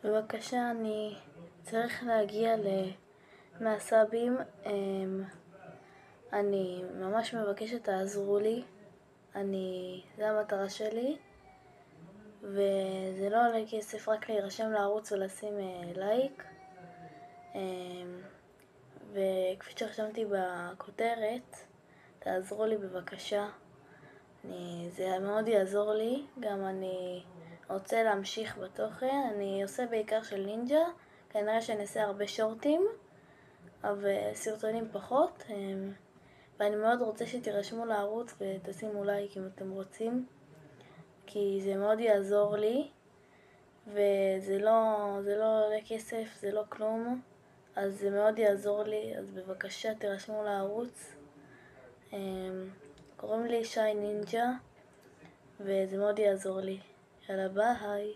בבקשה, אני צריך להגיע למעשבים. אני ממש מבקשת תעזרו לי. זה המטרה שלי. וזה לא עולה כסף, רק להירשם לערוץ ולשים לייק. וכפי שרשמתי בכותרת, תעזרו לי בבקשה. זה מאוד יעזור לי. גם אני רוצה להמשיך בתוכן. אני עושה בעיקר של נינג'ה. כנראה שאני אעשה הרבה שורטים, אבל סרטונים פחות. ואני מאוד רוצה שתירשמו לערוץ ותשימו לייק אם אתם רוצים, כי זה מאוד יעזור לי. וזה לא עולה כסף, זה לא כלום. אז זה מאוד יעזור לי. אז בבקשה תירשמו לערוץ. קוראים לי שי נינג'ה, וזה מאוד יעזור לי. יאללה, ביי.